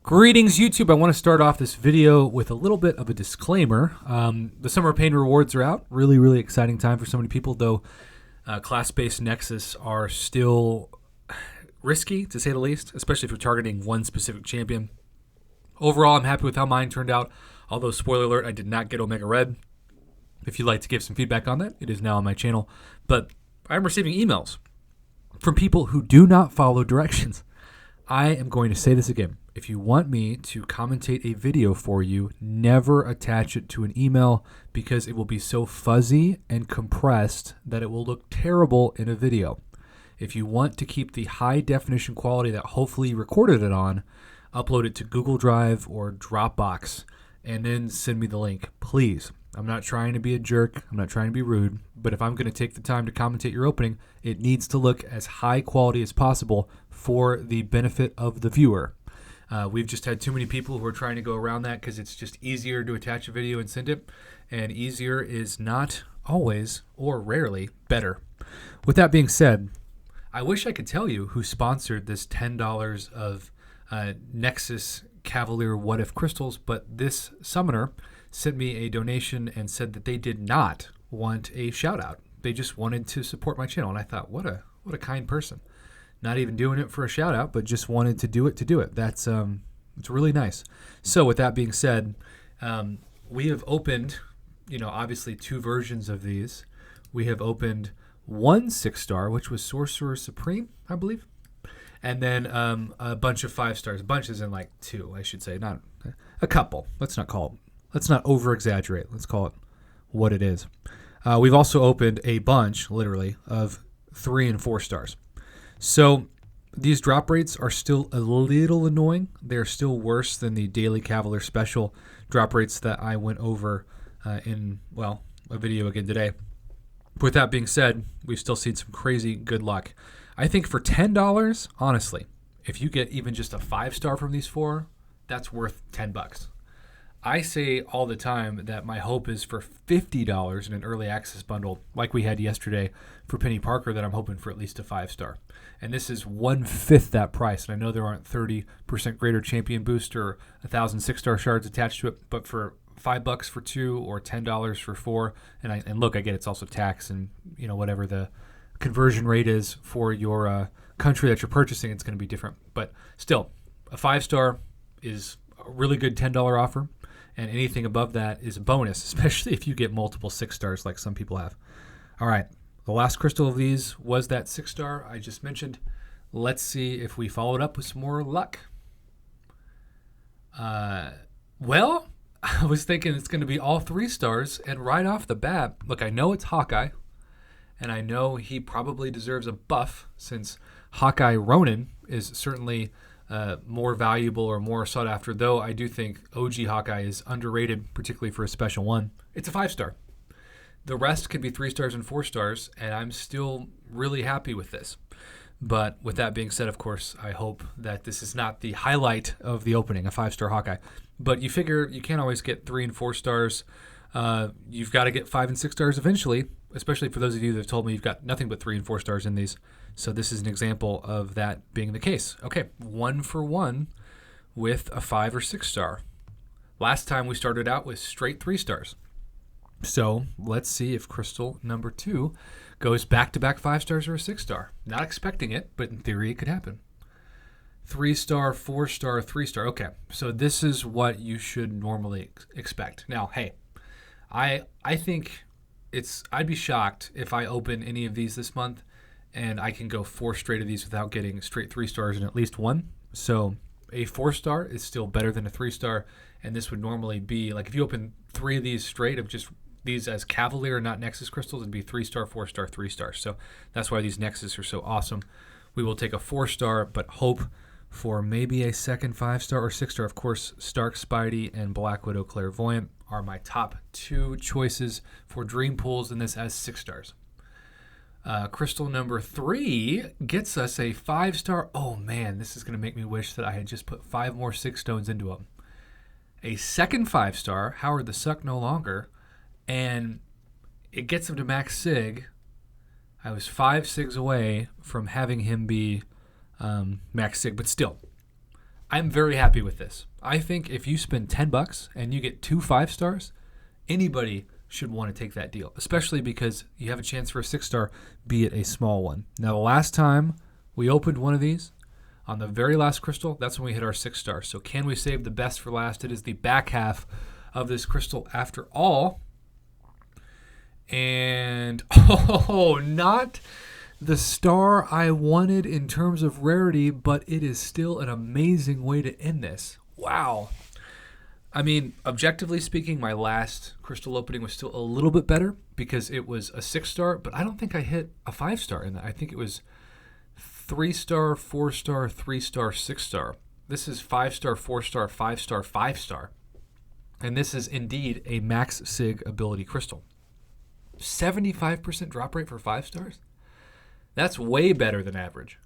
Greetings, YouTube. I want to start off this video with a little bit of a disclaimer. The summer pain rewards are out. Really, really exciting time for so many people, though class-based Nexus are still risky, to say the least, especially if you're targeting one specific champion. Overall, I'm happy with how mine turned out, although, spoiler alert, I did not get Omega Red. If you'd like to give some feedback on that, it is now on my channel. But I'm receiving emails from people who do not follow directions. I am going to say this again. If you want me to commentate a video for you, never attach it to an email because it will be so fuzzy and compressed that it will look terrible in a video. If you want to keep the high definition quality that hopefully you recorded it on, upload it to Google Drive or Dropbox and then send me the link, please. I'm not trying to be a jerk. I'm not trying to be rude. But if I'm going to take the time to commentate your opening, it needs to look as high quality as possible for the benefit of the viewer. We've just had too many people who are trying to go around that because it's just easier to attach a video and send it. And easier is not always or rarely better. With that being said, I wish I could tell you who sponsored this $10 of Nexus Cavalier What If crystals, but this summoner sent me a donation and said that they did not want a shout out. They just wanted to support my channel. And I thought, what a kind person. Not even doing it for a shout out, but just wanted to do it. That's it's really nice. So with that being said, we have opened, obviously two versions of these. We have opened one 6-star, which was Sorcerer Supreme, I believe. And then a bunch of 5 stars. A bunch is in like 2, I should say. Not a couple. Let's not over exaggerate. Let's call it what it is. We've also opened a bunch, literally, of 3 and 4 stars. So these drop rates are still a little annoying. They're still worse than the Daily Cavalier Special drop rates that I went over in a video again today. With that being said, we've still seen some crazy good luck. I think for $10, honestly, if you get even just a 5-star from these 4, that's worth $10. I say all the time that my hope is for $50 in an early access bundle like we had yesterday for Penny Parker, that I'm hoping for at least a 5-star. And this is 1/5 that price. And I know there aren't 30% greater champion boost or 1,000 6-star shards attached to it, but for $5 for 2 or $10 for 4, and look, I get it's also tax and whatever the conversion rate is for your country that you're purchasing, it's going to be different. But still, a 5-star is a really good $10 offer. And anything above that is a bonus, especially if you get multiple 6 stars like some people have. All right, the last crystal of these was that 6-star I just mentioned. Let's see if we follow it up with some more luck. Well, I was thinking it's going to be all 3 stars, and right off the bat, look, I know it's Hawkeye, and I know he probably deserves a buff since Hawkeye Ronin is certainly more valuable or more sought after, though I do think OG Hawkeye is underrated, particularly for a special one. It's a 5-star. The rest could be 3 stars and 4 stars, and I'm still really happy with this. But with that being said, of course, I hope that this is not the highlight of the opening, a 5-star Hawkeye. But you figure you can't always get 3 and 4 stars. You've got to get 5 and 6 stars eventually, especially for those of you that have told me you've got nothing but 3 and 4 stars in these. So this is an example of that being the case. Okay, 1 for 1 with a 5 or 6 star. Last time we started out with straight 3 stars. So let's see if crystal number 2 goes back-to-back 5 stars or a 6 star. Not expecting it, but in theory it could happen. 3-star, 4-star, 3-star. Okay, so this is what you should normally expect. Now, hey, I think I'd be shocked if I open any of these this month and I can go 4 straight of these without getting straight 3 stars in at least one. So a 4-star is still better than a 3-star, and this would normally be, like if you open 3 of these straight of just these as Cavalier, not Nexus crystals, it'd be 3-star, 4-star, 3-star. So that's why these Nexus are so awesome. We will take a 4-star, but hope for maybe a second 5-star or 6-star. Of course, Stark Spidey and Black Widow Clairvoyant are my top 2 choices for dream pools in this as 6 stars. Crystal number 3 gets us a 5-star. Oh man, this is going to make me wish that I had just put 5 more 6 stones into them. A second 5-star, Howard the Suck no longer, and it gets him to max sig. I was 5 sigs away from having him be max sig, but still, I'm very happy with this. I think if you spend $10 and you get 2 5-stars, anybody should want to take that deal, especially because you have a chance for a 6-star, be it a small one. Now, the last time we opened one of these, on the very last crystal, that's when we hit our 6-star. So can we save the best for last? It is the back half of this crystal after all. And, not the star I wanted in terms of rarity, but it is still an amazing way to end this. Wow. I mean, objectively speaking, my last crystal opening was still a little bit better because it was a 6-star, but I don't think I hit a 5-star in that. I think it was 3-star, 4-star, 3-star, 6-star. This is 5-star, 4-star, 5-star, 5-star. And this is indeed a max sig ability crystal. 75% drop rate for 5 stars? That's way better than average.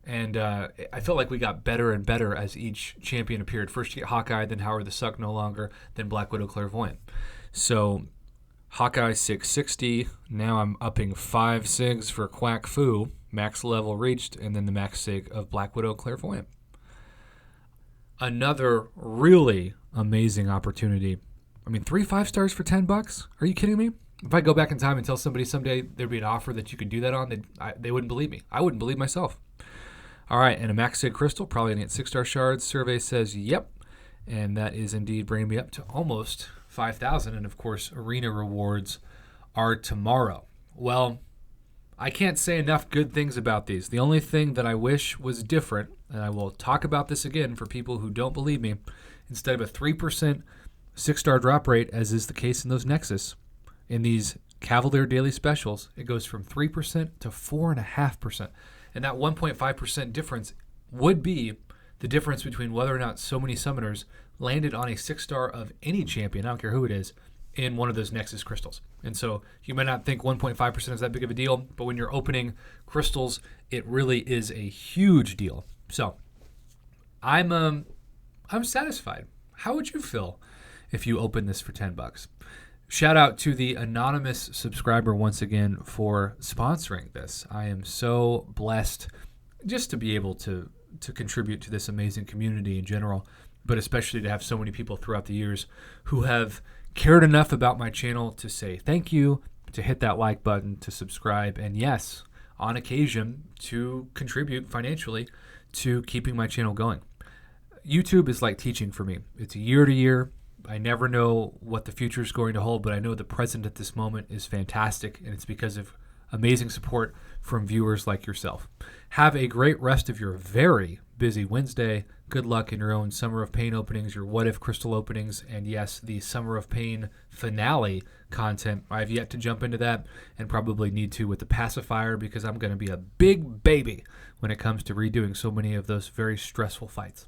And I felt like we got better and better as each champion appeared. First you get Hawkeye, then Howard the Suck no longer, then Black Widow Clairvoyant. So Hawkeye 660, now I'm upping 5 sigs for Quack Fu, max level reached, and then the max sig of Black Widow Clairvoyant. Another really amazing opportunity. I mean, 3 5-stars for $10? Are you kidding me? If I go back in time and tell somebody someday there'd be an offer that you could do that on, they wouldn't believe me. I wouldn't believe myself. All right, and a max sig crystal, probably going to get 6-star shards. Survey says yep, and that is indeed bringing me up to almost 5,000. And of course, arena rewards are tomorrow. Well, I can't say enough good things about these. The only thing that I wish was different, and I will talk about this again for people who don't believe me, instead of a 3% 6-star drop rate, as is the case in those Nexus, in these Cavalier Daily Specials, it goes from 3% to 4.5%. And that 1.5% difference would be the difference between whether or not so many summoners landed on a 6-star of any champion, I don't care who it is, in one of those Nexus crystals. And so you might not think 1.5% is that big of a deal, but when you're opening crystals, it really is a huge deal. So I'm satisfied. How would you feel if you opened this for $10? Shout out to the anonymous subscriber once again for sponsoring this. I am so blessed just to be able to contribute to this amazing community in general, but especially to have so many people throughout the years who have cared enough about my channel to say thank you, to hit that like button, to subscribe, and yes, on occasion, to contribute financially to keeping my channel going. YouTube is like teaching for me. It's year to year. I never know what the future is going to hold, but I know the present at this moment is fantastic, and it's because of amazing support from viewers like yourself. Have a great rest of your very busy Wednesday. Good luck in your own Summer of Pain openings, your What If Crystal openings, and yes, the Summer of Pain finale content. I've yet to jump into that and probably need to with the pacifier because I'm going to be a big baby when it comes to redoing so many of those very stressful fights.